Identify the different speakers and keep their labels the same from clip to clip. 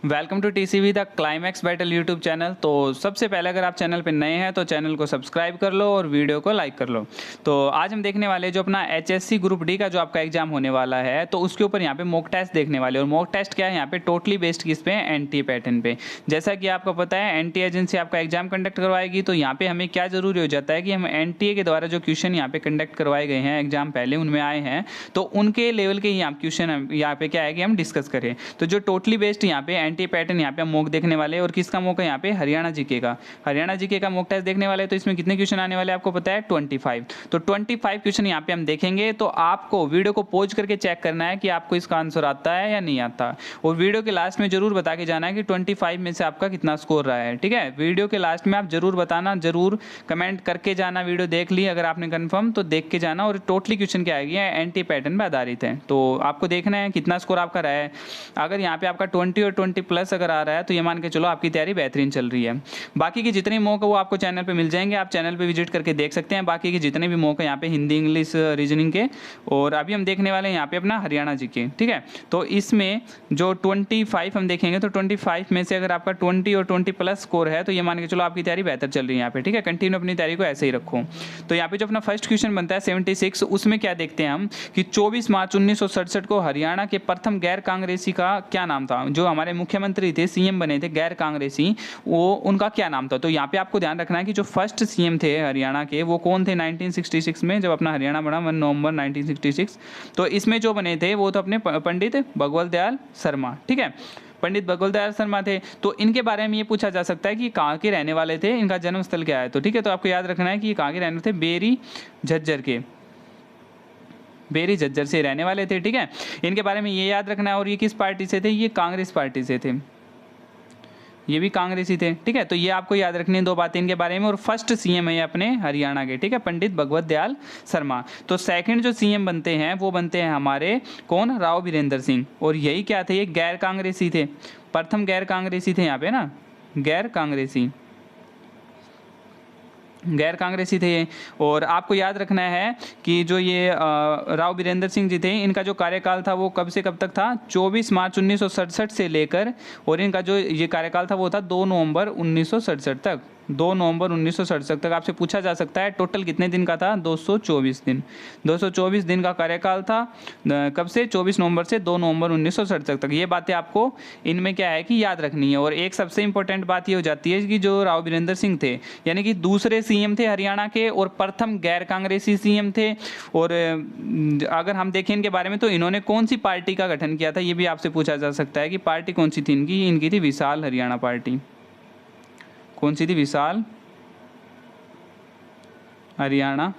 Speaker 1: Welcome to TCV the climax battle YouTube channel. तो सबसे पहले अगर आप चैनल पर नए हैं तो चैनल को सब्सक्राइब कर लो और वीडियो को लाइक कर लो। तो आज हम देखने वाले जो अपना एचएससी ग्रुप डी का जो आपका एग्जाम होने वाला है तो उसके ऊपर यहाँ पे मॉक टेस्ट देखने वाले। और मॉक टेस्ट क्या है यहाँ पे टोटली बेस्ड किस पे, एनटीए पैटर्न पे। जैसा कि आपको पता है एनटीए एजेंसी आपका एग्जाम कंडक्ट करवाएगी, तो यहाँ पे हमें क्या जरूरी हो जाता है कि हम एनटीए के द्वारा जो क्वेश्चन यहाँ पे कंडक्ट करवाए गए हैं एग्जाम पहले उनमें आए हैं तो उनके लेवल के यहाँ क्वेश्चन यहाँ पे क्या है कि हम डिस्कस करें। तो जो टोटली बेस्ड यहाँ पे एनटीए पैटर्न यहाँ पे हम मॉक देखने वाले। और किसका मॉक है यहाँ पे, हरियाणा जीके का। हरियाणा जीके का मॉक टेस्ट देखने वाले। तो इसमें कितने क्वेश्चन आने वाले आपको पता है, 25। तो 25 क्वेश्चन यहाँ पे हम देखेंगे। तो आपको वीडियो को पॉज करके चेक करना है कि आपको इसका आंसर आता है या नहीं आता। और वीडियो के लास्ट में जरूर बता के जाना है कि 25 में से आपका कितना स्कोर रहा है। ठीक है, वीडियो के लास्ट में आप जरूर बताना, जरूर कमेंट करके जाना। वीडियो देख ली अगर आपने कंफर्म तो देख के जाना। और टोटली क्वेश्चन क्या आएगी एनटी पैटर्न पर आधारित है। तो आपको देखना है कितना स्कोर आपका रहा है। अगर यहाँ पे आपका 20 और 20 प्लस अगर आ रहा है तो ये मान के चलो आपकी तैयारी बेहतरीन चल रही है। बाकी की जितने मॉक है वो आपको चैनल पे मिल जाएंगे, आप चैनल पे विजिट करके देख सकते हैं। बाकी के जितने भी मॉक है यहाँ पे हिंदी, इंग्लिश, रीजनिंग के। और अभी हम देखने वाले हैं यहाँ पे अपना हरियाणा जी के। ठीक है, तो इसमें जो 25 हम देखेंगे तो 25 में से अगर आपका 20 और 20 प्लस स्कोर है तो ये मान के चलो आपकी तैयारी बेहतर चल रही है यहाँ पे। ठीक है, कंटिन्यू अपनी तैयारी को ऐसे ही रखो। तो यहाँ पे जो अपना फर्स्ट क्वेश्चन बनता है 76, उसमें क्या देखते हैं हम कि 24 मार्च 1967 को हरियाणा के प्रथम गैर कांग्रेसी का क्या नाम था। जो हमारे मुख्यमंत्री थे, सीएम बने थे गैर कांग्रेसी, वो उनका क्या नाम था। तो यहाँ पे आपको ध्यान रखना है कि जो फर्स्ट सीएम थे हरियाणा के वो कौन थे 1966 में, जब अपना हरियाणा बना 1 नवंबर 1966। तो इसमें जो बने थे वो तो अपने पंडित भगवत दयाल शर्मा। ठीक है, पंडित भगवत दयाल शर्मा थे। तो इनके बारे में ये पूछा जा सकता है कि कहाँ के रहने वाले थे, इनका जन्म स्थल क्या है। तो ठीक है, तो आपको याद रखना है कि ये कहाँ के रहने थे, बेरी झज्जर के, बेरी झज्जर से रहने वाले थे। ठीक है, इनके बारे में ये याद रखना है। और ये किस पार्टी से थे, ये कांग्रेस पार्टी से थे, ये भी कांग्रेसी थे। ठीक है, तो ये आपको याद रखनी है दो बातें इनके बारे में। और फर्स्ट सीएम है अपने हरियाणा के, ठीक है, पंडित भगवत दयाल शर्मा। तो सेकंड जो सीएम बनते हैं वो बनते हैं हमारे कौन, राव बीरेंद्र सिंह। और यही क्या थे, ये गैर कांग्रेसी थे, प्रथम गैर कांग्रेसी थे यहाँ पे ना, गैर कांग्रेसी, गैर कांग्रेसी थे ये। और आपको याद रखना है कि जो ये राव बीरेंद्र सिंह जी थे, इनका जो कार्यकाल था वो कब से कब तक था, 24 मार्च 1967 से लेकर, और इनका जो ये कार्यकाल था वो था 2 नवंबर 1967 तक। 2 नवंबर 1967 तक आपसे पूछा जा सकता है टोटल कितने दिन का था, 224 दिन। 224 दिन का कार्यकाल था, कब से, 24 नवंबर से 2 नवंबर 1967 तक। ये बातें आपको इनमें क्या है कि याद रखनी है। और एक सबसे इंपॉर्टेंट बात ये हो जाती है कि जो राव बीरेंद्र सिंह थे यानी कि दूसरे सीएम थे हरियाणा के और प्रथम गैर कांग्रेसी सीएम थे। और अगर हम देखें इनके बारे में तो इन्होंने कौन सी पार्टी का गठन किया था, ये भी आपसे पूछा जा सकता है कि पार्टी कौन सी थी इनकी। इनकी थी विशाल हरियाणा पार्टी। कौन सी थी, विशाल हरियाणा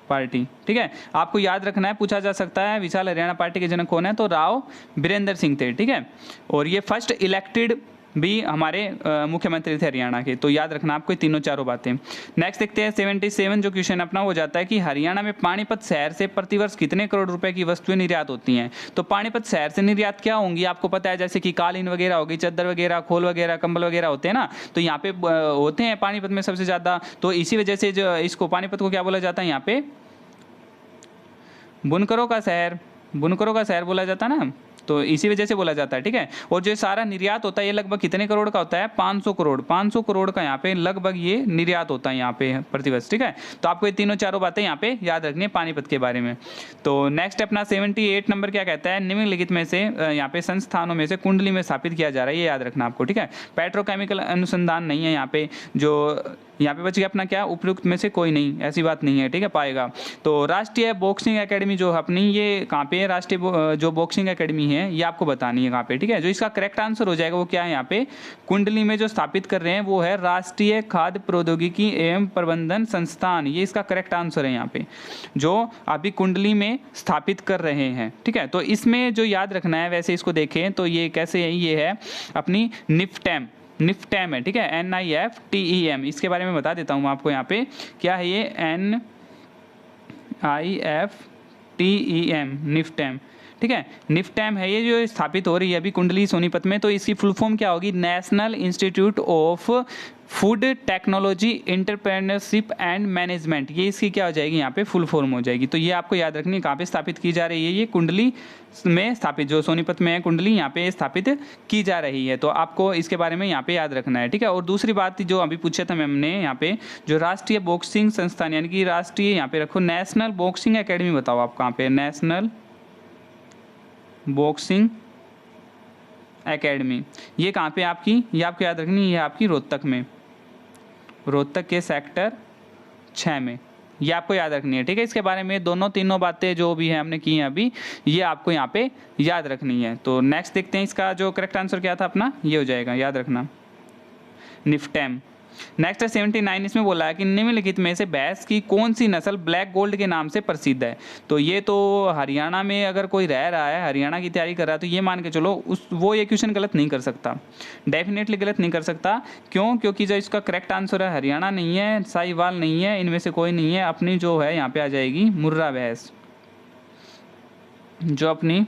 Speaker 1: पार्टी। ठीक है, आपको याद रखना है, पूछा जा सकता है विशाल हरियाणा पार्टी के जनक कौन है, तो राव बीरेंद्र सिंह थे। ठीक है, और ये फर्स्ट इलेक्टेड भी हमारे मुख्यमंत्री थे हरियाणा के। तो याद रखना आपको तीनों चारों बातें। नेक्स्ट देखते हैं 77 जो क्वेश्चन अपना हो जाता है कि हरियाणा में पानीपत शहर से प्रतिवर्ष कितने करोड़ रुपए की वस्तुएं निर्यात होती हैं। तो पानीपत शहर से निर्यात क्या होंगी आपको पता है, जैसे कि कालीन वगैरह होगी, चादर वगैरह, खोल वगैरह, कंबल वगैरह होते हैं ना, तो यहाँ पे होते हैं पानीपत में सबसे ज्यादा। तो इसी वजह से जो इसको पानीपत को क्या बोला जाता है, यहाँ पे बुनकरों का शहर, बुनकरों का शहर बोला जाता है ना, तो इसी वजह से बोला जाता है। ठीक है, और जो सारा निर्यात होता है ये लगभग कितने करोड़ का होता है, 500 करोड़, 500 करोड़ का यहाँ पे लगभग ये निर्यात होता है यहाँ पे प्रतिवर्ष। ठीक है, तो आपको ये तीनों चारों बातें यहाँ पे याद रखनी है पानीपत के बारे में। तो नेक्स्ट अपना 78 नंबर क्या कहता है, निम्नलिखित में से यहाँ पे संस्थानों में से कुंडली में स्थापित किया जा रहा है, ये याद रखना आपको। ठीक है, पेट्रोकेमिकल अनुसंधान नहीं है यहाँ पे, जो यहाँ पे बच गया अपना क्या, उपयुक्त में से कोई नहीं, ऐसी बात नहीं है। ठीक है, पाएगा। तो राष्ट्रीय बॉक्सिंग एकेडमी जो अपनी ये कहाँ पे है, राष्ट्रीय जो बॉक्सिंग एकेडमी है ये आपको बतानी है कहाँ पे। ठीक है, जो इसका करेक्ट आंसर हो जाएगा वो क्या है, यहाँ पे कुंडली में जो स्थापित कर रहे हैं वो है राष्ट्रीय खाद्य प्रौद्योगिकी एवं प्रबंधन संस्थान। ये इसका करेक्ट आंसर है यहाँ पे, जो अभी कुंडली में स्थापित कर रहे हैं। ठीक है, तो इसमें जो याद रखना है, वैसे इसको देखें तो ये कैसे है, ये है अपनी निफ्टैम, निफ्टैम है। ठीक है, NIFTEM, इसके बारे में बता देता हूँ मैं आपको यहाँ पे क्या है ये NIFTEM, निफ्टैम। ठीक है। निफ्टैम है ये जो स्थापित हो रही है अभी कुंडली सोनीपत में, तो इसकी फुल फॉर्म क्या होगी, national institute of food technology entrepreneurship and management, ये इसकी क्या हो जाएगी यहाँ पे फुल फॉर्म हो जाएगी। तो ये आपको याद रखनी है कहाँ पे स्थापित की जा रही है, ये कुंडली में स्थापित, जो सोनीपत में है कुंडली यहाँ पे स्थापित की जा रही है, तो आपको इसके बारे में यहाँ पे याद रखना है, ठीक है। और दूसरी बात जो अभी पूछा था मैम ने यहाँ पे, जो राष्ट्रीय बॉक्सिंग संस्थान यानी कि राष्ट्रीय यहाँ पे रखो नेशनल बॉक्सिंग एकेडमी, बताओ आप कहाँ पे, नेशनल बॉक्सिंग एकेडमी, ये कहाँ पे आपकी, ये आपको याद रखनी है आपकी रोहतक में, रोहतक के सेक्टर 6 में, ये आपको याद रखनी है, ठीक है। इसके बारे में दोनों तीनों बातें जो भी है हमने की हैं अभी, ये आपको यहाँ पे याद रखनी है। तो नेक्स्ट देखते हैं इसका जो करेक्ट आंसर क्या था अपना, ये हो जाएगा, याद रखना निफ्टैम। नेक्स्ट है 79, इसमें बोला है कि निम्नलिखित में से भैंस की कौन सी नस्ल ब्लैक गोल्ड के नाम से प्रसिद्ध है। तो ये तो हरियाणा में अगर कोई रह रहा है, हरियाणा की तैयारी कर रहा है, तो ये मान के चलो वो ये क्वेश्चन गलत नहीं कर सकता, डेफिनेटली गलत नहीं कर सकता। क्यों, क्योंकि जो इसका करेक्ट आंसर है हरियाणा नहीं है, साहिवाल नहीं है, इनमें से कोई नहीं है, अपनी जो है यहाँ पे आ जाएगी मुर्रा भैंस, जो अपनी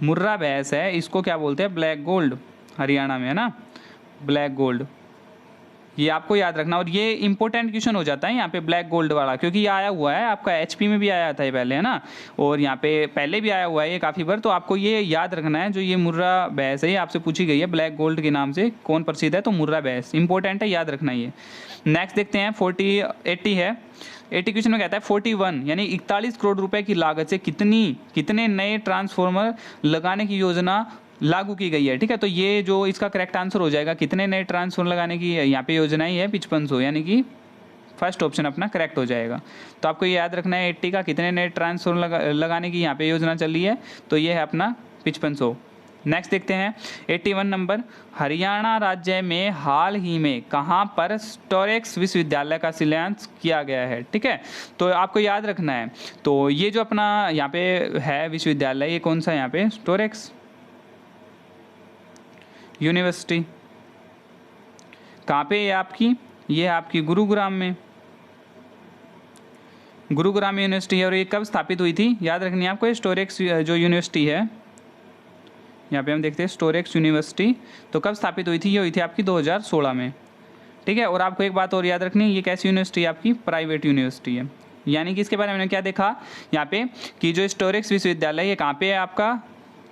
Speaker 1: मुर्रा भैंस है इसको क्या बोलते हैं, ब्लैक गोल्ड, हरियाणा में है ना ब्लैक गोल्ड, ये आपको याद रखना। और ये इंपॉर्टेंट क्वेश्चन हो जाता है यहाँ पे ब्लैक गोल्ड वाला, क्योंकि ये आया हुआ है आपका एचपी में भी आया था ये पहले, है ना, और यहाँ पे पहले भी आया हुआ है ये काफ़ी बार, तो आपको ये याद रखना है। जो ये मुर्रा भैंस है ये आपसे पूछी गई है ब्लैक गोल्ड के नाम से कौन प्रसिद्ध है, तो मुर्रा भैंस इंपॉर्टेंट है, याद रखना ये। नेक्स्ट देखते हैं 80 है, 80 क्वेश्चन में कहता है 41 यानी 41 करोड़ रुपए की लागत से कितने नए ट्रांसफॉर्मर लगाने की योजना लागू की गई है, ठीक है। तो ये जो इसका करेक्ट आंसर हो जाएगा, कितने नए ट्रांसफॉर्मर लगाने की यहाँ पे योजना ही है 5500, यानी कि फर्स्ट ऑप्शन अपना करेक्ट हो जाएगा। तो आपको ये याद रखना है 80 का कितने नए ट्रांसफॉर्मर लगाने की यहाँ पे योजना चल रही है, तो ये है अपना 5500। नेक्स्ट देखते हैं 81 नंबर, हरियाणा राज्य में हाल ही में कहाँ पर स्टोरेक्स विश्वविद्यालय का शिलान्यास किया गया है, ठीक है। तो आपको याद रखना है, तो ये जो अपना यहाँ पे है विश्वविद्यालय, ये कौन सा यहाँ पे, स्टोरेक्स यूनिवर्सिटी, कहाँ पे है आपकी, ये है आपकी गुरुग्राम में, गुरुग्राम यूनिवर्सिटी है। और ये कब स्थापित हुई थी, याद रखनी है आपको, ये स्टोरेक्स जो यूनिवर्सिटी है, यहाँ पे हम देखते हैं स्टोरेक्स यूनिवर्सिटी, तो कब स्थापित हुई थी, ये हुई थी आपकी 2016 में, ठीक है। और आपको एक बात और याद रखनी है, ये कैसी यूनिवर्सिटी है आपकी, प्राइवेट यूनिवर्सिटी है। यानी कि इसके बारे में क्या देखा यहाँ पे कि जो स्टोरेक्स विश्वविद्यालय ये कहाँ पे है आपका,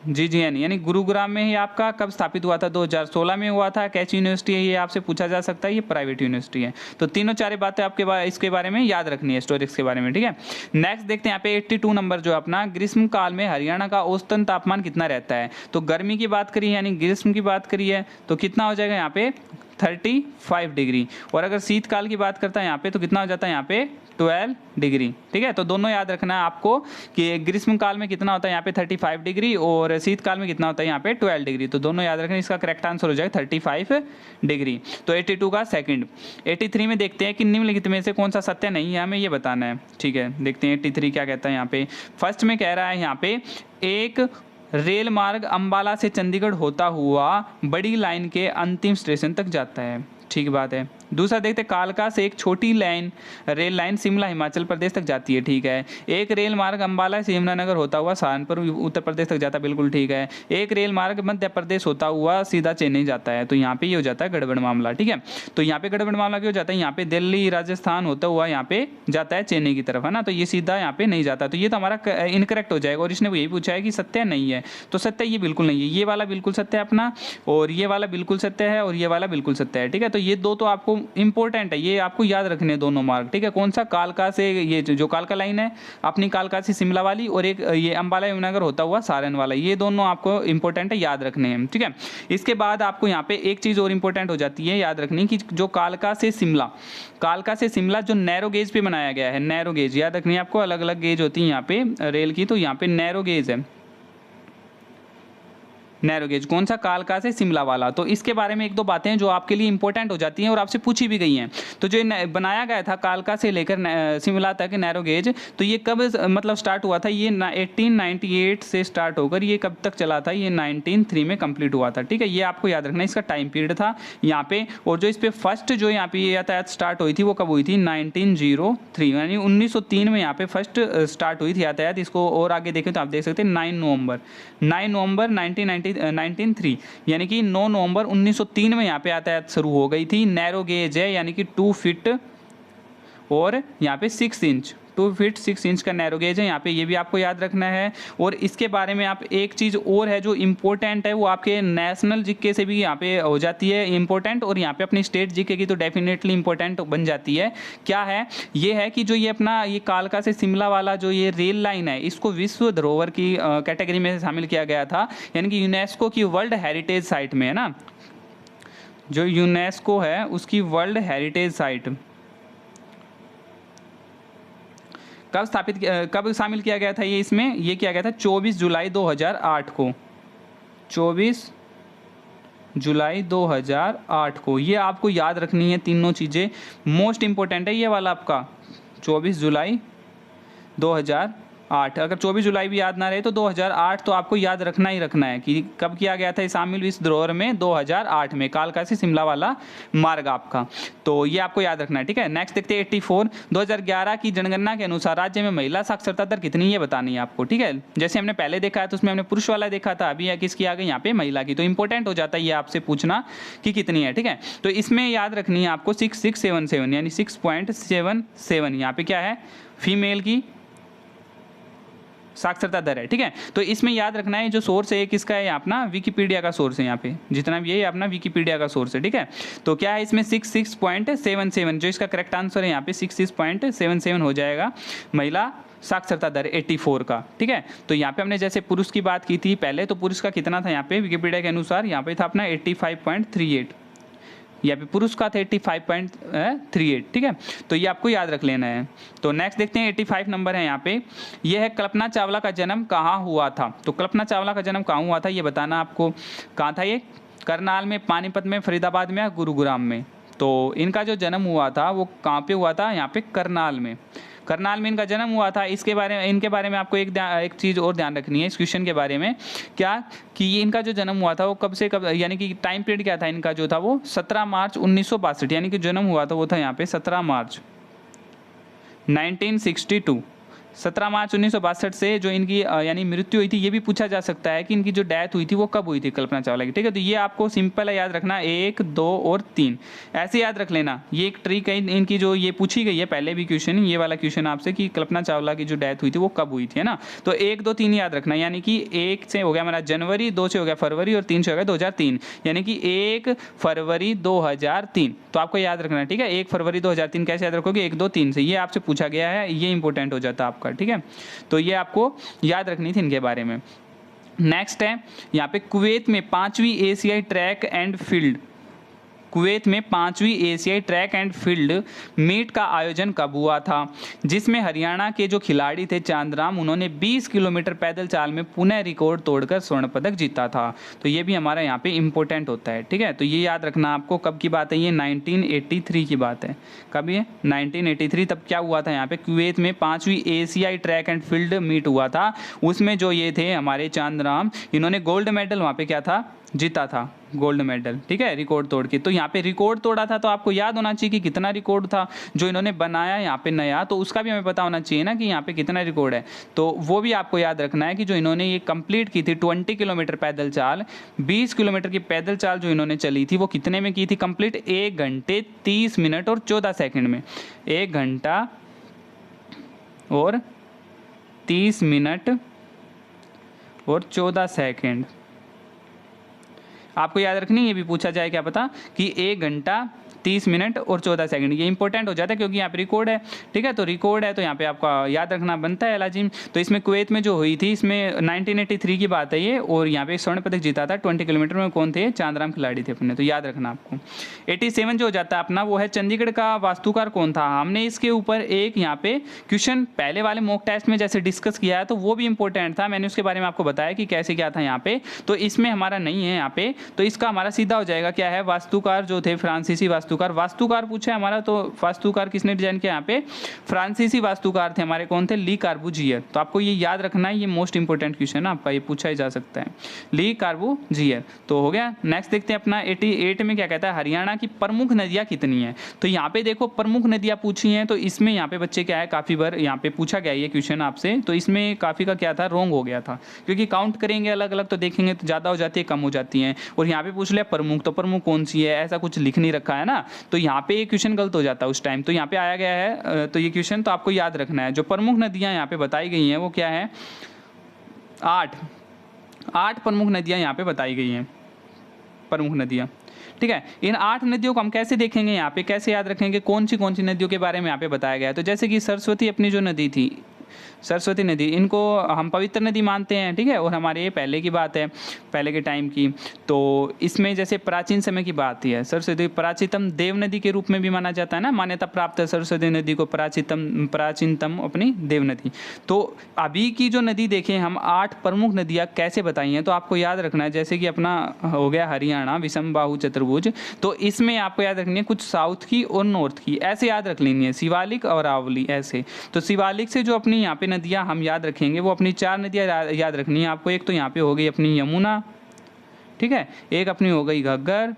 Speaker 1: GGN यानी गुरुग्राम में ही आपका कब स्थापित हुआ था, 2016 में हुआ था। कैसी यूनिवर्सिटी है ये आपसे पूछा जा सकता है, ये प्राइवेट यूनिवर्सिटी है। तो तीनों चार बातें आपके इसके बारे में याद रखनी है, स्टोरेक्स के बारे में, ठीक है। नेक्स्ट देखते हैं यहाँ पे 82 नंबर, जो अपना ग्रीष्म काल में हरियाणा का औसतन तापमान कितना रहता है। तो गर्मी की बात करी यानी ग्रीष्म की बात करी है, तो कितना हो जाएगा यहाँ पे 35 डिग्री। और अगर शीतकाल की बात करता है यहाँ पे, तो कितना हो जाता है यहाँ पे 12 डिग्री, ठीक है। तो दोनों याद रखना है आपको कि ग्रीष्म काल में कितना होता है यहाँ पे 35 डिग्री और शीतकाल में कितना होता है यहाँ पे 12 डिग्री। तो दोनों याद रखना, इसका करेक्ट आंसर हो जाएगा 35 डिग्री। तो 82 का सेकंड। 83 में देखते हैं कि निम्नलिखित में से कौन सा सत्य नहीं है, हमें ये बताना है, ठीक है। देखते हैं 83 क्या कहता है यहाँ पे। फर्स्ट में कह रहा है यहाँ पे एक रेल मार्ग अंबाला से चंडीगढ़ होता हुआ बड़ी लाइन के अंतिम स्टेशन तक जाता है, ठीक बात है। दूसरा देखते कालका से एक छोटी रेल लाइन शिमला हिमाचल प्रदेश तक जाती है, ठीक है। एक रेल मार्ग अंबाला से यमुनानगर होता हुआ सहारनपुर उत्तर प्रदेश तक जाता है, बिल्कुल ठीक है। एक रेल मार्ग मध्य प्रदेश होता हुआ सीधा चेन्नई जाता है, तो यहाँ पे ये हो जाता है गड़बड़ मामला, ठीक है। तो यहाँ पे गड़बड़ मामला क्यों जाता है, यहाँ पे दिल्ली राजस्थान होता हुआ यहाँ पे जाता है चेन्नई की तरफ, है ना। तो ये सीधा यहाँ पे नहीं जाता, तो ये तो हमारा इनकरेक्ट हो जाएगा। और इसने यही पूछा है कि सत्य नहीं है, तो सत्य ये बिल्कुल नहीं है। ये वाला बिल्कुल सत्य है अपना, और ये वाला बिल्कुल सत्य है, और ये वाला बिल्कुल सत्य है, ठीक है। तो ये दो तो आपको इंपॉर्टेंट है, ये आपको याद रखने दोनों मार्ग, ठीक है। कौन सा, कालका से ये जो कालका लाइन है अपनी कालका से शिमला वाली, और एक ये अंबाला यमुनानगर होता हुआ सारण वाला, ये दोनों आपको इंपॉर्टेंट है, याद रखने हैं, ठीक है। इसके बाद आपको यहाँ पे एक चीज और इंपॉर्टेंट हो जाती है याद रखनी कि जो कालका से शिमला जो नैरो गेज पे बनाया गया है, नैरो गेज याद रखनी है आपको। अलग अलग गेज होती है यहाँ पे रेल की, तो यहाँ पे नैरो गेज है, नैरो गेज कौन सा, कालका से शिमला वाला। तो इसके बारे में एक दो बातें जो आपके लिए इंपॉर्टेंट हो जाती हैं और आपसे पूछी भी गई हैं। तो जो बनाया गया था कालका से लेकर शिमला तक नैरो गेज, तो ये कब मतलब स्टार्ट हुआ था, ये 1898 से स्टार्ट होकर ये कब तक चला था, ये 1903 में कंप्लीट हुआ था। ठीक है, ये आपको याद रखना, इसका टाइम पीरियड था यहाँ पे। और जो इस पे फर्स्ट जो यहाँ पे ये यातायात स्टार्ट हुई थी वो कब हुई थी, 1903 यानी 1903 में यहाँ पे फर्स्ट स्टार्ट हुई थी यातायात। इसको और आगे देखें तो आप देख सकते हैं 9 नवंबर 1903 यानी कि 9 नवंबर 1903 में यहाँ पे यातायात शुरू हो गई थी। नैरो गेज है यानी कि 2 फीट और यहाँ पे 6 इंच, 2 फीट 6 इंच का नैरो गेज है यहाँ पे, ये भी आपको याद रखना है। और इसके बारे में आप एक चीज़ और है जो इम्पोर्टेंट है, वो आपके नेशनल जीके से भी यहाँ पे हो जाती है इम्पोर्टेंट, और यहाँ पे अपनी स्टेट जीके की तो डेफिनेटली इंपॉर्टेंट बन जाती है। क्या है, ये है कि जो ये अपना ये कालका से शिमला वाला जो ये रेल लाइन है, इसको विश्व धरोहर की कैटेगरी में शामिल किया गया था, यानी कि यूनेस्को की वर्ल्ड हेरिटेज साइट में, है ना, जो यूनेस्को है उसकी वर्ल्ड हेरिटेज साइट कब शामिल किया गया था ये, इसमें ये किया गया था 24 जुलाई 2008 को, 24 जुलाई 2008 को। ये आपको याद रखनी है, तीनों चीज़ें मोस्ट इंपॉर्टेंट है ये वाला आपका 24 जुलाई 2008। अगर 24 जुलाई भी याद ना रहे तो 2008 तो आपको याद रखना ही रखना है कि कब किया गया था शामिल विश्व धरोहर में, 2008 में, कालका से शिमला वाला मार्ग आपका। तो ये आपको याद रखना है। ठीक है, नेक्स्ट देखते हैं 84। 2011 की जनगणना के अनुसार राज्य में महिला साक्षरता दर कितनी, ये बतानी है आपको। ठीक है, जैसे हमने पहले देखा है तो उसमें हमने पुरुष वाला देखा था, अभी किसकी आ गई यहाँ पे, महिला की। तो इंपॉर्टेंट हो जाता है ये आपसे पूछना कि कितनी है। ठीक है, तो इसमें याद रखनी है आपको 6677 यानी 6.77 यहाँ पे क्या है, फीमेल की साक्षरता दर है। ठीक है, तो इसमें याद रखना है जो सोर्स है किसका है, अपना विकिपीडिया का सोर्स है, यहाँ पे जितना भी ये अपना विकिपीडिया का सोर्स है। ठीक है, तो क्या है इसमें 66.77 जो इसका करेक्ट आंसर है यहाँ पे 66.77 हो जाएगा महिला साक्षरता दर 84 का। ठीक है, तो यहाँ पे हमने जैसे पुरुष की बात की थी पहले, तो पुरुष का कितना था यहाँ पे विकिपीडिया के अनुसार, यहाँ पे था अपना 85.38, यहाँ पे पुरुष का था 85.38। ठीक है, तो ये आपको याद रख लेना है। तो नेक्स्ट देखते हैं 85 नंबर है यहाँ पे, ये है कल्पना चावला का जन्म कहाँ हुआ था। तो कल्पना चावला का जन्म कहाँ हुआ था ये बताना आपको, कहाँ था ये, करनाल में, पानीपत में, फरीदाबाद में या गुरुग्राम में। तो इनका जो जन्म हुआ था वो कहाँ पे हुआ था, यहाँ पे करनाल में, करनाल में इनका जन्म हुआ था। इसके बारे में, इनके बारे में आपको एक चीज़ और ध्यान रखनी है इस क्वेश्चन के बारे में, क्या कि ये इनका जो जन्म हुआ था वो कब से कब, यानी कि टाइम पीरियड क्या था इनका जो था वो 17 मार्च 1962, यानी कि जन्म हुआ था वो था यहाँ पे 17 मार्च 1962, 17 मार्च 1962 से जो इनकी यानी मृत्यु हुई थी, ये भी पूछा जा सकता है कि इनकी जो डेथ हुई थी वो कब हुई थी कल्पना चावला की। ठीक है, तो ये आपको सिंपल है याद रखना, 1, 2 और 3 ऐसे याद रख लेना। ये एक ट्रिक है इनकी जो ये पूछी गई है पहले भी क्वेश्चन, ये वाला क्वेश्चन आपसे कि कल्पना चावला की जो डेथ हुई थी वो कब हुई थी, है ना। तो 1, 2, 3 याद रखना, यानी कि 1 से हो गया हमारा जनवरी, 2 से हो गया फरवरी और 3 से हो गया 2003, यानी कि 1 फरवरी 2003। तो आपको याद रखना है। ठीक है, 1 फरवरी 2003 कैसे याद रखोगे, 1, 2, 3 से, ये आपसे पूछा गया है, ये इंपॉर्टेंट हो जाता है आपका। ठीक है, तो ये आपको याद रखनी थी इनके बारे में। नेक्स्ट है यहाँ पे कुवैत में 5वीं एशियाई ट्रैक एंड फील्ड, कुवैत में 5वीं एशियाई ट्रैक एंड फील्ड मीट का आयोजन कब हुआ था, जिसमें हरियाणा के जो खिलाड़ी थे चांदराम, उन्होंने 20 किलोमीटर पैदल चाल में पुनः रिकॉर्ड तोड़कर स्वर्ण पदक जीता था। तो ये भी हमारा यहाँ पे इंपॉर्टेंट होता है। ठीक है, तो ये याद रखना आपको, कब की बात है ये, 1983 की बात है। कब ये 1983, तब क्या हुआ था यहाँ पे कुवैत में 5वीं एशियाई ट्रैक एंड फील्ड मीट हुआ था। उसमें जो ये थे हमारे चांदराम, इन्होंने गोल्ड मेडल वहाँ पे क्या था, जीता था गोल्ड मेडल। ठीक है, रिकॉर्ड तोड़ के। तो यहाँ पे रिकॉर्ड तोड़ा था, तो आपको याद होना चाहिए कि कितना रिकॉर्ड था जो इन्होंने बनाया यहाँ पे नया, तो उसका भी हमें पता होना चाहिए ना कि यहाँ पे कितना रिकॉर्ड है। तो वो भी आपको याद रखना है कि जो इन्होंने ये कंप्लीट की थी 20 किलोमीटर पैदल चाल, 20 किलोमीटर की पैदल चाल जो इन्होंने चली थी वो कितने में की थी कंप्लीट, 1 घंटे 30 मिनट और 14 सेकेंड में, 1 घंटा और 30 मिनट और 14 सेकेंड। आपको याद रखनी, ये भी पूछा जाए क्या पता कि 1 घंटा 30 मिनट और 14 सेकंड। ये इंपॉर्टेंट हो जाता है क्योंकि यहाँ पे रिकॉर्ड है, ठीक है, तो रिकॉर्ड है तो यहाँ पे आपका याद रखना बनता है लाजिम। तो इसमें कुवैत में जो हुई थी, इसमें 1983 की बात है ये, और यहाँ पे स्वर्ण पदक जीता था 20 किलोमीटर में। कौन थे? चांदराम खिलाड़ी थे अपने, तो याद रखना आपको। 87 जो हो जाता है अपना, वो है चंडीगढ़ का वास्तुकार कौन था। हमने इसके ऊपर एक यहाँ पे क्वेश्चन पहले वाले मॉक टेस्ट में जैसे डिस्कस किया है, तो वो भी इंपॉर्टेंट था, मैंने उसके बारे में आपको बताया कि कैसे क्या था यहाँ पे। तो इसमें हमारा नहीं है यहाँ पे, तो इसका हमारा सीधा हो जाएगा क्या है, वास्तुकार जो थे फ्रांसीसी वास्तुकार। वास्तुकार पूछा है हमारा, तो वास्तुकार किसने डिजाइन किया यहाँ पे, फ्रांसीसी वास्तुकार थे हमारे, कौन थे, ली कार्बूजियर। तो आपको ये याद रखना है, ये मोस्ट इंपॉर्टेंट क्वेश्चन है आपका, ये पूछा ही जा सकता है, ली कार्बूजियर। तो हो गया। नेक्स्ट देखते हैं अपना 88 में क्या कहता है, हरियाणा की प्रमुख नदियाँ कितनी है। तो यहाँ पे देखो प्रमुख नदियाँ पूछी हैं, तो इसमें यहाँ पे बच्चे क्या है, काफी बार यहाँ पे पूछा गया ये क्वेश्चन आपसे, तो इसमें काफी का क्या था, रॉन्ग हो गया था, क्योंकि काउंट करेंगे अलग अलग तो देखेंगे तो ज्यादा हो जाती है, कम हो जाती है। और यहाँ पे पूछ लिया प्रमुख, तो प्रमुख कौन सी है, ऐसा कुछ लिख नहीं रखा है ना, तो यहाँ पे ये क्वेश्चन गलत हो जाता है उस टाइम। तो यहाँ पे आया गया है तो ये क्वेश्चन तो आपको याद रखना है। जो प्रमुख नदियाँ यहाँ पे बताई गई हैं वो क्या है, 8 प्रमुख नदियाँ यहाँ पे बताई गई हैं, प्रमुख नदियाँ, ठीक है। इन 8 नदियों को हम कैसे देखेंगे, यहाँ पे कैसे याद रखेंगे, कौन सी नदियों के बारे में यहाँ पे बताया गया है। तो जैसे कि सरस्वती अपनी जो नदी थी, सरस्वती नदी, इनको हम पवित्र नदी मानते हैं, ठीक है, और हमारे ये पहले की बात है, पहले के टाइम की। तो इसमें जैसे प्राचीन समय की बात है, सरस्वती प्राचीनतम देव नदी के रूप में भी माना जाता है ना, मान्यता प्राप्त है सरस्वती नदी को प्राचीनतम अपनी देव नदी। तो अभी की जो नदी देखें हम, 8 प्रमुख नदियाँ कैसे बताई हैं, तो आपको याद रखना है, जैसे कि अपना हो गया हरियाणा विषम बाहु चतुर्भुज, तो इसमें आपको याद रखनी है कुछ साउथ की और नॉर्थ की, ऐसे याद रख लेनी है, शिवालिक और अरावली ऐसे। तो शिवालिक से जो अपनी यहाँ पे नदियाँ हम याद रखेंगे, वो अपनी 4 नदियाँ याद रखनी है आपको। एक तो यहाँ पे हो गई अपनी यमुना, ठीक है, एक अपनी हो गई घग्गर,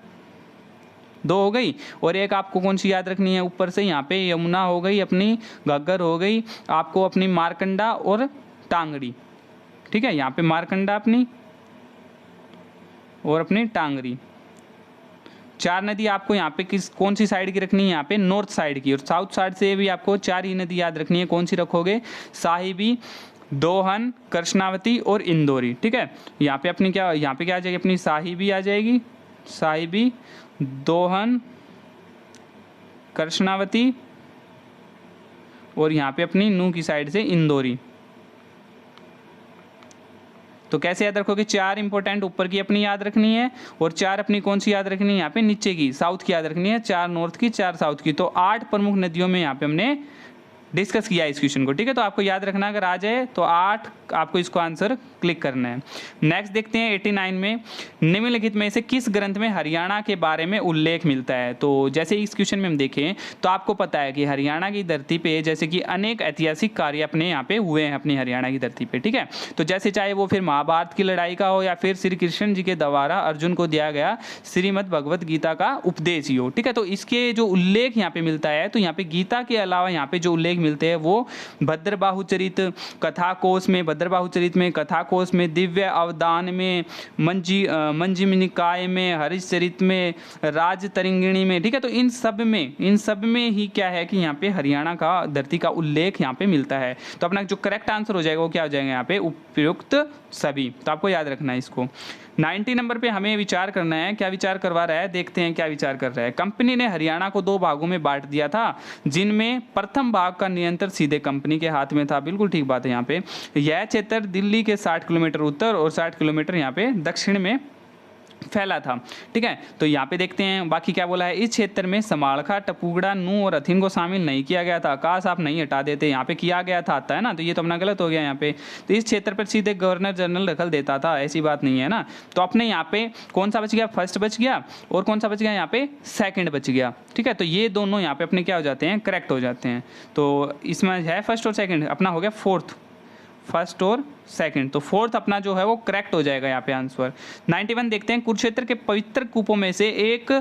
Speaker 1: 2 हो गई, और एक आपको कौन सी याद रखनी है ऊपर से, यहाँ पे यमुना हो गई अपनी, घग्गर हो गई, आपको अपनी मारकंडा और टांगड़ी, ठीक है, यहाँ पे मारकंडा अपनी और अपनी टांगरी। 4 नदी आपको यहाँ पे कौन सी साइड की रखनी है, यहाँ पे नॉर्थ साइड की, और साउथ साइड से भी आपको 4 ही नदी याद रखनी है। कौन सी रखोगे, साहिबी, दोहन, कृष्णावती और इंदौरी, ठीक है। यहाँ पे अपनी क्या, यहाँ पे क्या आ जाएगी, अपनी साहिबी आ जाएगी, साहिबी, दोहन, कृष्णावती, और यहाँ पे अपनी नू की साइड से इंदौरी। तो कैसे याद रखोगे, 4 इंपॉर्टेंट ऊपर की अपनी याद रखनी है, और 4 अपनी कौन सी याद रखनी है, यहाँ पे नीचे की साउथ की याद रखनी है, 4 नॉर्थ की, 4 साउथ की। तो 8 प्रमुख नदियों में यहाँ पे हमने डिस्कस किया इस क्वेश्चन को, ठीक है। तो आपको याद रखना, अगर आ जाए तो 8 आपको इसको आंसर क्लिक करना है। नेक्स्ट देखते हैं 89 में, निम्नलिखित में से किस ग्रंथ में हरियाणा के बारे में उल्लेख मिलता है। तो जैसे इस क्वेश्चन में हम देखें तो आपको पता है कि हरियाणा की धरती पे जैसे कि अनेक ऐतिहासिक कार्य अपने यहाँ पे हुए हैं अपनी हरियाणा की धरती पे, ठीक है। तो जैसे चाहे वो फिर महाभारत की लड़ाई का हो, या फिर श्री कृष्ण जी के द्वारा अर्जुन को दिया गया श्रीमद् भगवत गीता का उपदेश ही हो, ठीक है। तो इसके जो उल्लेख यहाँ पे मिलता है, तो यहाँ पे गीता के अलावा यहाँ पे जो उल्लेख मिलते हैं वो भद्रबाहुचरित कथा कोश में, भद्रबाहुचरित में, कथा कोश में, दिव्य अवदान में, मंजिम निकाय में, हरिश्चरित में, राजतरंगिणी में, ठीक है। तो इन सब में ही क्या है कि यहाँ पे हरियाणा का धरती का उल्लेख यहाँ पे मिलता है। तो अपना जो करेक्ट आंसर हो जाएगा वो क्या हो जाएगा, यहाँ पे उपयुक्त सभी। तो आपको याद रखना है इसको। 90 नंबर पे हमें विचार करना है, क्या विचार करवा रहा है, देखते हैं क्या विचार कर रहा है। कंपनी ने हरियाणा को 2 भागों में बांट दिया था, जिनमें प्रथम भाग का नियंत्रण सीधे कंपनी के हाथ में था। बिल्कुल ठीक बात है। यहाँ पे यह क्षेत्र दिल्ली के 60 किलोमीटर उत्तर और 60 किलोमीटर यहाँ पे दक्षिण में फैला था, ठीक है। तो यहाँ पे देखते हैं बाकी क्या बोला है, इस क्षेत्र में समालखा, टपूगड़ा, नू और अथीन को शामिल नहीं किया गया था। काश आप नहीं हटा देते, यहाँ पे किया गया था आता है ना, तो ये तो अपना गलत हो गया यहाँ पे। तो इस क्षेत्र पर सीधे गवर्नर जनरल दखल देता था, ऐसी बात नहीं है ना। तो अपने यहाँ पे कौन सा बच गया, फर्स्ट बच गया, और कौन सा बच गया यहाँ पे, सेकंड बच गया, ठीक है। तो ये दोनों यहाँ पे अपने क्या हो जाते हैं, करेक्ट हो जाते हैं। तो इसमें है फर्स्ट और सेकंड, अपना हो गया फोर्थ, फर्स्ट और सेकंड, तो फोर्थ अपना जो है वो करेक्ट हो जाएगा यहाँ पे आंसर। 91 देखते हैं, कुरुक्षेत्र के पवित्र कूपों में से एक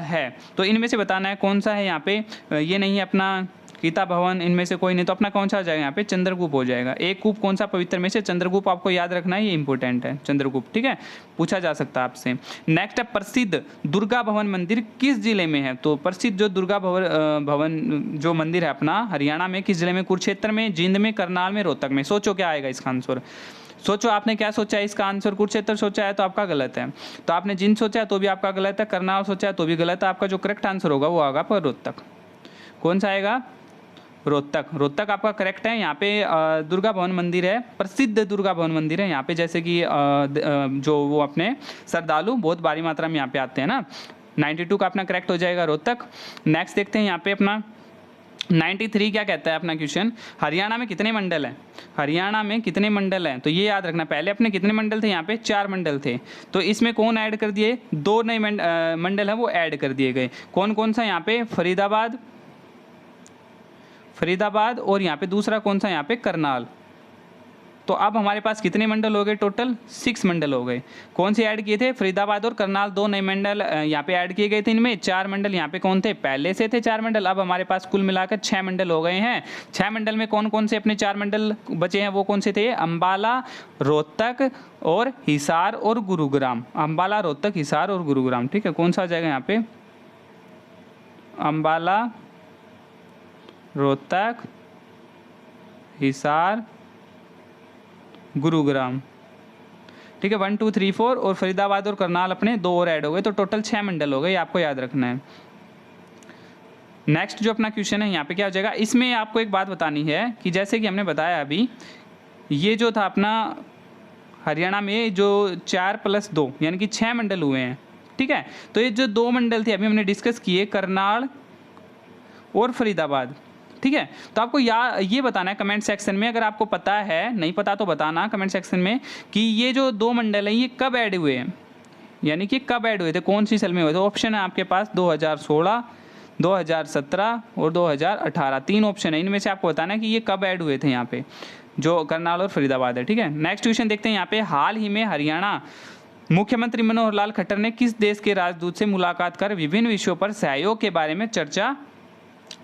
Speaker 1: है, तो इनमें से बताना है कौन सा है। यहाँ पे ये नहीं है अपना गीता भवन, इनमें से कोई नहीं, तो अपना कौन सा हो जाएगा यहाँ पे, चंद्रगुप्त हो जाएगा। एक कूप कौन सा पवित्र में से, चंद्रगुप्त आपको याद रखना है, ये इंपॉर्टेंट है चंद्रगुप्त, ठीक है, पूछा जा सकता है आपसे। नेक्स्ट है, प्रसिद्ध दुर्गा भवन मंदिर किस जिले में है। तो प्रसिद्ध जो दुर्गा भवन जो मंदिर है अपना हरियाणा में किस जिले में, कुरुक्षेत्र में, जींद में, करनाल में, रोहतक में। सोचो क्या आएगा इसका आंसर, सोचो आपने क्या सोचा है, इसका आंसर कुरुक्षेत्र सोचा है तो आपका गलत है। तो आपने जिंद सोचा है तो भी आपका गलत है, करनाल सोचा है तो भी गलत है। आपका जो करेक्ट आंसर होगा वो आएगा आपका रोहतक। कौन सा आएगा? रोहतक। रोहतक आपका करेक्ट है। यहाँ पे दुर्गा भवन मंदिर है, प्रसिद्ध दुर्गा भवन मंदिर है यहाँ पे, जैसे कि जो वो अपने श्रद्धालु बहुत भारी मात्रा में यहाँ पे आते हैं ना। 92 का अपना करेक्ट हो जाएगा रोहतक। नेक्स्ट देखते हैं यहाँ पे अपना 93 क्या कहता है अपना क्वेश्चन, हरियाणा में कितने मंडल हैं? हरियाणा में कितने मंडल हैं? तो ये याद रखना, पहले अपने कितने मंडल थे? यहाँ पे 4 मंडल थे। तो इसमें कौन ऐड कर दिए? 2 नए मंडल है वो ऐड कर दिए गए। कौन कौन सा? यहाँ पे फरीदाबाद और यहाँ पे दूसरा कौन सा? यहाँ पे करनाल। तो अब हमारे पास कितने मंडल हो गए? टोटल 6 मंडल हो गए। कौन से ऐड किए थे? फरीदाबाद और करनाल, 2 नए मंडल यहाँ पे ऐड किए गए थे। इनमें 4 मंडल यहाँ पे कौन थे? पहले से थे 4 मंडल। अब हमारे पास कुल मिलाकर 6 मंडल हो गए हैं। 6 मंडल में कौन कौन से अपने 4 मंडल बचे हैं? वो कौन से थे? अंबाला, रोहतक और हिसार और गुरुग्राम। अंबाला, रोहतक, हिसार और गुरुग्राम। ठीक है, कौन सा आ जाएगा यहाँ पे? अंबाला, रोहतक, हिसार, गुरुग्राम। ठीक है, 1 2 3 4 और फरीदाबाद और करनाल अपने 2 और ऐड हो गए, तो टोटल 6 मंडल हो गए। आपको याद रखना है। नेक्स्ट जो अपना क्वेश्चन है यहाँ पे क्या हो जाएगा, इसमें आपको एक बात बतानी है कि जैसे कि हमने बताया अभी, ये जो था अपना हरियाणा में जो 4 + 2 यानी कि 6 मंडल हुए हैं। ठीक है, तो ये जो 2 मंडल थे अभी हमने डिस्कस किए, करनाल और फरीदाबाद। ठीक है, तो आपको ये बताना है कमेंट सेक्शन में, अगर आपको पता है, नहीं पता तो बताना कमेंट सेक्शन में कि ये जो 2 मंडल हैं ये कब ऐड हुए हैं, यानी कि कब ऐड हुए थे, कौन सी साल में हुए थे। ऑप्शन है आपके पास 2016, 2017 और 2018, 3 ऑप्शन है। इनमें से आपको बताना है कि ये कब ऐड हुए थे यहाँ पे, जो करनाल और फरीदाबाद है। ठीक है, नेक्स्ट क्वेश्चन देखते हैं यहाँ पे, हाल ही में हरियाणा मुख्यमंत्री मनोहर लाल खट्टर ने किस देश के राजदूत से मुलाकात कर विभिन्न विषयों पर सहयोग के बारे में चर्चा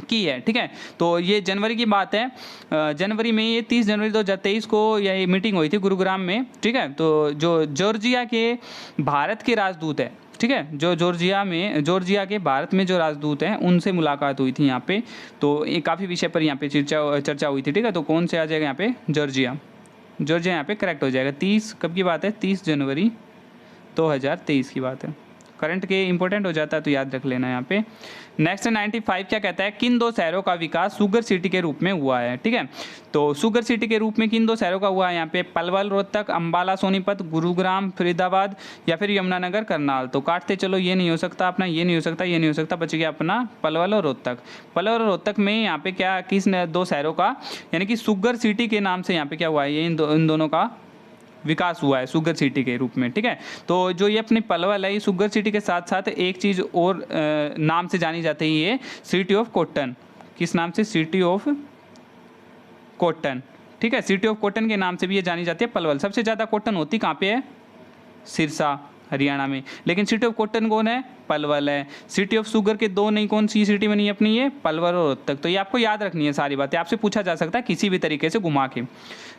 Speaker 1: की है। ठीक है, तो ये जनवरी की बात है। जनवरी में, ये 30 जनवरी 2023 को ये मीटिंग हुई थी गुरुग्राम में। ठीक है, तो जो जॉर्जिया के भारत के राजदूत है, ठीक है, जो जॉर्जिया के भारत में जो राजदूत हैं उनसे मुलाकात हुई थी यहाँ पे। तो ये काफ़ी विषय पर यहाँ पे चर्चा हुई थी। ठीक है, तो कौन से आ जाएगा यहाँ पे? जॉर्जिया यहाँ पे करेक्ट हो जाएगा। 30 कब की बात है? 30 जनवरी 2023 की बात है। करंट के इंपॉर्टेंट हो जाता है तो याद रख लेना यहाँ पे। नेक्स्ट 95 क्या कहता है, किन 2 शहरों का विकास शुगर सिटी के रूप में हुआ है। ठीक है, तो शुगर सिटी के रूप में किन 2 शहरों का हुआ है यहाँ पे? पलवल, रोहतक, अंबाला, सोनीपत, गुरुग्राम, फरीदाबाद या फिर यमुनानगर, करनाल। तो काटते चलो, ये नहीं हो सकता अपना, ये नहीं हो सकता, ये नहीं हो सकता, बच गया अपना पलवल और रोहतक। पलवल और रोहतक में यहाँ पे क्या, किस 2 शहरों का, यानी कि शुगर सिटी के नाम से यहाँ पे क्या हुआ है, ये इन दोनों का विकास हुआ है शुगर सिटी के रूप में। ठीक है, तो जो ये अपनी पलवल है, ये शुगर सिटी के साथ साथ एक चीज़ और नाम से जानी जाती है, ये सिटी ऑफ कॉटन। किस नाम से? City of cotton. ठीक है, सिटी ऑफ कॉटन के नाम से भी ये जानी जाती है पलवल। सबसे ज़्यादा कॉटन होती कहाँ पे है? सिरसा, हरियाणा में। लेकिन सिटी ऑफ कॉटन कौन है? पलवल है। सिटी ऑफ शुगर के 2 नई कौन सी सिटी बनी है अपनी? ये पलवल और रोहतक। तो ये आपको याद रखनी है सारी बातें, आपसे पूछा जा सकता है किसी भी तरीके से घुमा के।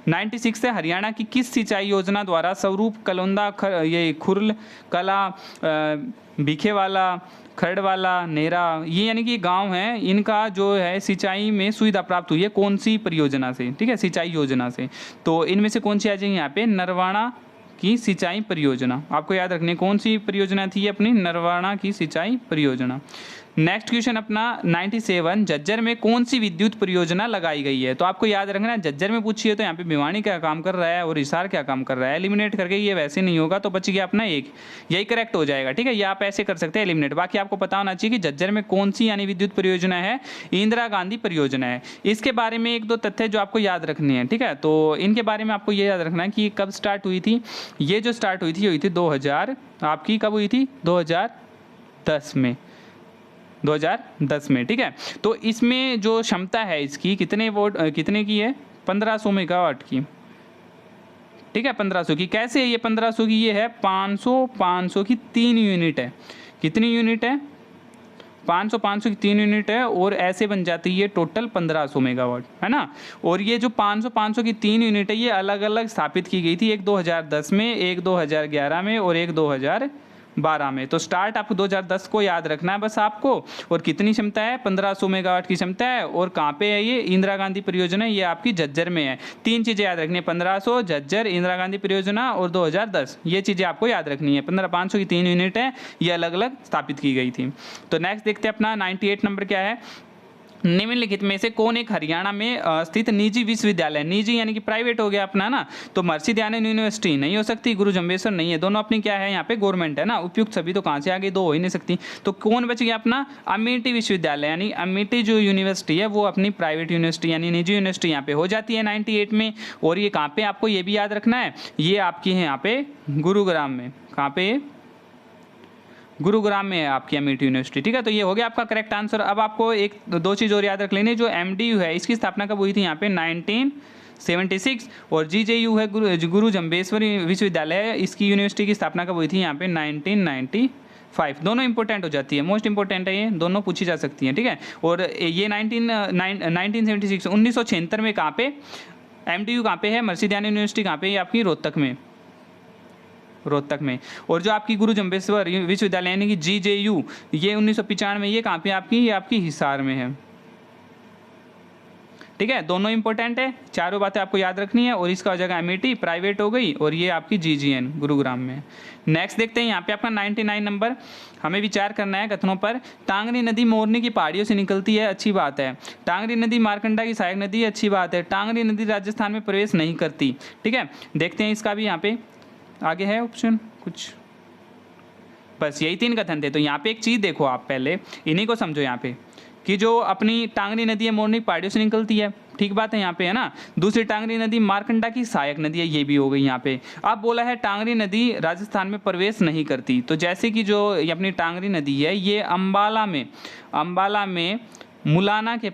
Speaker 1: 96 से हरियाणा की किस सिंचाई योजना द्वारा स्वरूप, कलौंदा, ये खुरल कला, भीखेवाला, खरड़वाला, नेरा, ये यानी कि गांव हैं, इनका जो है सिंचाई में सुविधा प्राप्त हुई है कौन सी परियोजना से? ठीक है, सिंचाई योजना से। तो इनमें से कौन सी आ जाएगी यहाँ पे? नरवाणा की सिंचाई परियोजना। आपको याद रखनी है कौन सी परियोजना थी अपनी? नरवाणा की सिंचाई परियोजना। नेक्स्ट क्वेश्चन अपना 97, झज्जर में कौन सी विद्युत परियोजना लगाई गई है? तो आपको याद रखना है, झज्जर में पूछिए तो यहाँ पे भिवानी क्या काम कर रहा है और हिसार क्या काम कर रहा है। एलिमिनेट करके ये वैसे नहीं होगा, तो बच गया अपना एक, यही करेक्ट हो जाएगा। ठीक है, ये आप ऐसे कर सकते हैं एलिमिनेट। बाकी आपको पता होना चाहिए कि झज्जर में कौन सी यानी विद्युत परियोजना है? इंदिरा गांधी परियोजना है। इसके बारे में 1-2 तथ्य जो आपको याद रखने हैं। ठीक है, तो इनके बारे में आपको ये याद रखना है कि कब स्टार्ट हुई थी। ये जो स्टार्ट हुई थी 2000, आपकी कब हुई थी? 2010 में, 2010 में। ठीक है, तो इसमें जो क्षमता है इसकी कितने की है? 1500 मेगावाट की। ठीक है, 1500 की। कैसे है ये 1500 की? ये है 500 की 3 यूनिट है। कितनी यूनिट है? 500 की 3 यूनिट है, और ऐसे बन जाती है टोटल 1500 मेगावाट, है ना। और ये जो 500 की 3 यूनिट है, ये अलग अलग स्थापित की गई थी, एक 2010 में, एक 2011 में और एक 2000 12 में। तो स्टार्ट आपको 2010 को याद रखना है बस आपको। और कितनी क्षमता है, 1500 मेगावाट की क्षमता है। और कहाँ पे है ये, इंदिरा गांधी परियोजना, ये आपकी झज्जर में है। 3 चीज़ें याद रखनी है, 1500, झज्जर, इंदिरा गांधी परियोजना और 2010, ये चीज़ें आपको याद रखनी है। 500 की 3 यूनिट है, ये अलग अलग स्थापित की गई थी। तो नेक्स्ट देखते हैं अपना 98 नंबर क्या है। निम्नलिखित में से कौन एक हरियाणा में स्थित निजी विश्वविद्यालय, निजी यानी कि प्राइवेट हो गया अपना ना, तो महर्षि दयानंद यूनिवर्सिटी नहीं हो सकती, गुरु जम्बेश्वर नहीं है, दोनों अपनी क्या है यहाँ पे गवर्नमेंट है ना, उपयुक्त सभी तो कहाँ से आ गई, 2 हो ही नहीं सकती। तो कौन बच गया अपना, अमेठी विश्वविद्यालय, यानी अमेठी जो यूनिवर्सिटी है वो अपनी प्राइवेट यूनिवर्सिटी यानी निजी यूनिवर्सिटी यहाँ पे हो जाती है 98 में। और ये कहाँ पे आपको ये भी याद रखना है, ये आपकी है यहाँ पे गुरुग्राम में, कहाँ पे, गुरुग्राम में है आपकी अमेठी यूनिवर्सिटी। ठीक है, तो ये हो गया आपका करेक्ट आंसर। अब आपको एक दो चीज़ और याद रख लेनी, जो MDU है इसकी स्थापना कब हुई थी यहाँ पे 1976, और GJU है गुरु जम्बेश्वर विश्वविद्यालय है, इसकी यूनिवर्सिटी की स्थापना कब हुई थी यहाँ पे 1995। दोनों इंपॉर्टेंट हो जाती है, मोस्ट इंपॉर्टेंट है ये, दोनों पूछी जा सकती हैं। ठीक है, और ये 1976 1976 में कहाँ पे MDU कहाँ पे है, महर्षि दयानंद यूनिवर्सिटी कहाँ पे, ये आपकी रोहतक में, रोहतक में। और जो आपकी गुरु जम्बेश्वर विश्वविद्यालय यानी कि GJU, ये 1995 में, ये कहाँ पे आपकी, ये आपकी हिसार में है। ठीक है, दोनों इंपॉर्टेंट है, चारों बातें आपको याद रखनी है। और इसका हो जाएगा अमेठी, प्राइवेट हो गई, और ये आपकी GGN गुरुग्राम में। नेक्स्ट देखते हैं यहाँ पे आपका 99 नंबर, हमें विचार करना है कथनों पर। टांगरी नदी मोरनी की पहाड़ियों से निकलती है, अच्छी बात है। टांगरी नदी मारकंडा की सहायक नदी है, अच्छी बात है। टांगरी नदी राजस्थान में प्रवेश नहीं करती। ठीक है, देखते हैं इसका भी यहाँ पे आगे है ऑप्शन कुछ, बस यही 3 कथन थे। तो यहाँ पे एक चीज़ देखो आप, पहले इन्हीं को समझो यहाँ पे, कि जो अपनी टांगरी नदी है मोरनी पहाड़ियों से निकलती है, ठीक बात है यहाँ पे है ना। दूसरी टांगरी नदी मारकंडा की सहायक नदी है, ये भी हो गई यहाँ पे। अब बोला है टांगरी नदी राजस्थान में प्रवेश नहीं करती, तो जैसे कि जो ये अपनी टांगरी नदी है ये अम्बाला में मुलाना के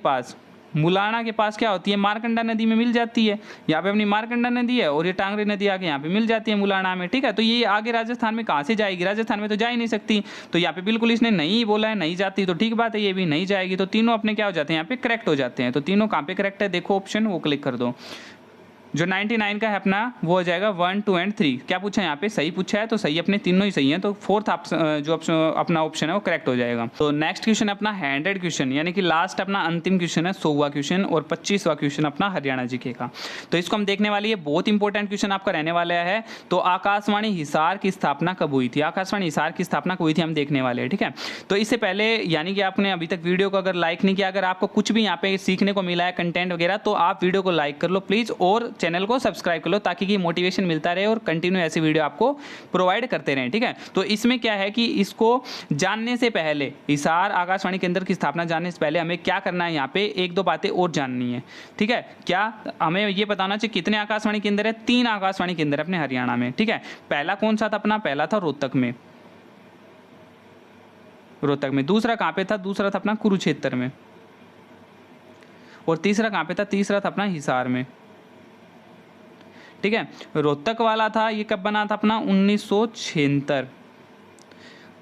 Speaker 1: पास क्या होती है, मारकंडा नदी में मिल जाती है। यहाँ पे अपनी मारकंडा नदी है, और ये टांगरी नदी आके यहाँ पे मिल जाती है मुलाना में। ठीक है, तो ये आगे राजस्थान में कहाँ से जाएगी, राजस्थान में तो जा ही नहीं सकती। तो यहाँ पे बिल्कुल इसने नहीं बोला है, नहीं जाती, तो ठीक बात है, ये भी नहीं जाएगी। तो तीनों अपने क्या हो जाते हैं, यहाँ पे करेक्ट हो जाते हैं। तो तीनों कहाँ पे करेक्ट है, देखो ऑप्शन, वो क्लिक कर दो। जो 99 का है अपना, वो हो जाएगा 1, 2 एंड 3। क्या पूछा है यहाँ पे, सही पूछा है, तो सही अपने तीनों ही सही है, तो फोर्थ जो अपना ऑप्शन है वो करेक्ट हो जाएगा। तो नेक्स्ट क्वेश्चन अपना 100 क्वेश्चन, यानी कि लास्ट अपना अंतिम क्वेश्चन है, 100वां क्वेश्चन, और 25वां क्वेश्चन अपना हरियाणा जीके का। तो इसको हम देखने वाली है, बहुत इंपॉर्टेंट क्वेश्चन आपका रहने वाला है। तो आकाशवाणी हिसार की स्थापना कब हुई थी, आकाशवाणी हिसार की स्थापना कब हुई थी, हम देखने वाले हैं। ठीक है, तो इससे पहले यानी कि आपने अभी तक वीडियो को अगर लाइक नहीं किया, अगर आपको कुछ भी यहाँ पे सीखने को मिला है कंटेंट वगैरह, तो आप वीडियो को लाइक कर लो प्लीज, और चैनल को सब्सक्राइब कर लो, ताकि कि मोटिवेशन मिलता रहे और कंटिन्यू ऐसी वीडियो आपको प्रोवाइड करते रहें। ठीक है, तो इसमें क्या है कि इसको जानने से पहले, हिसार आकाशवाणी केंद्र की स्थापना जानने से पहले हमें क्या करना है, यहाँ पे 1-2 बातें और जाननी है। ठीक है, क्या हमें ये बताना चाहिए कितने आकाशवाणी केंद्र है, 3 आकाशवाणी केंद्र अपने हरियाणा में। ठीक है, पहला कौन सा था अपना, पहला था रोहतक में, दूसरा कहाँ पे था, दूसरा था अपना कुरुक्षेत्र में, और तीसरा कहाँ पे था, तीसरा था अपना हिसार में। ठीक है, रोहतक वाला था ये कब बना था अपना 1976,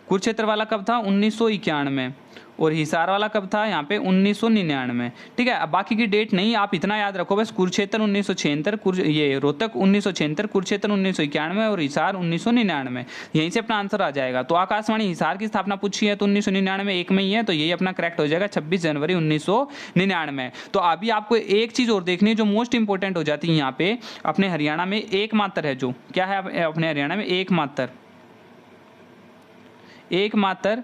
Speaker 1: कुरुक्षेत्र वाला कब था 1991, और हिसार वाला कब था यहाँ पे 1999। ठीक है, अब बाकी की डेट नहीं, आप इतना याद रखो बस, कुरुक्षेत्र 1976, ये रोहतक 1976, कुरुक्षेत्र 1991 और हिसार 1999, यहीं से अपना आंसर आ जाएगा। तो आकाशवाणी हिसार की स्थापना पूछी है तो 1999 एक में ही है, तो यही अपना करेक्ट हो जाएगा 26 जनवरी 1999। तो अभी आपको एक चीज़ और देखनी है जो मोस्ट इंपॉर्टेंट हो जाती है यहाँ पे, अपने हरियाणा में एकमात्र है, जो क्या है अपने हरियाणा में एकमात्र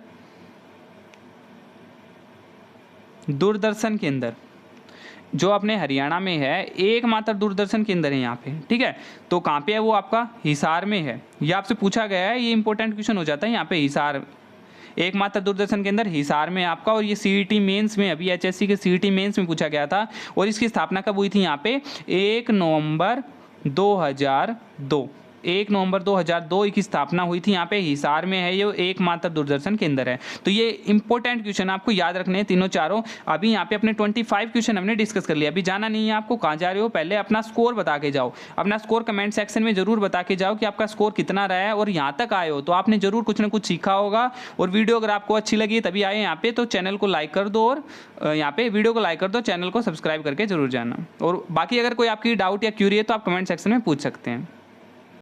Speaker 1: दूरदर्शन केंद्र, जो अपने हरियाणा में है एकमात्र दूरदर्शन केंद्र है यहाँ पे। ठीक है, तो कहाँ पे है वो, आपका हिसार में है। ये आपसे पूछा गया है, ये इंपॉर्टेंट क्वेश्चन हो जाता है यहाँ पे, हिसार एकमात्र दूरदर्शन केंद्र हिसार में आपका। और ये CET मेंस में, अभी HSC के CET मेंस में पूछा गया था। और इसकी स्थापना कब हुई थी यहाँ पे, 1 नवंबर 2002, 1 नवंबर 2002 की स्थापना हुई थी यहाँ पे, हिसार में है, ये एकमात्र दूरदर्शन केंद्र है। तो ये इंपॉर्टेंट क्वेश्चन आपको याद रखने हैं तीनों चारों। अभी यहाँ पे अपने 25 क्वेश्चन हमने डिस्कस कर लिया, अभी जाना नहीं है आपको, कहाँ जा रहे हो, पहले अपना स्कोर बता के जाओ। अपना स्कोर कमेंट सेक्शन में जरूर बता के जाओ कि आपका स्कोर कितना रहा है, और यहाँ तक आए हो तो आपने जरूर कुछ ना कुछ सीखा होगा। और वीडियो अगर आपको अच्छी लगी तभी आए यहाँ पे, तो चैनल को लाइक कर दो, और यहाँ पे वीडियो को लाइक कर दो, चैनल को सब्सक्राइब करके जरूर जाना। और बाकी अगर कोई आपकी डाउट या क्यूरी है तो आप कमेंट सेक्शन में पूछ सकते हैं।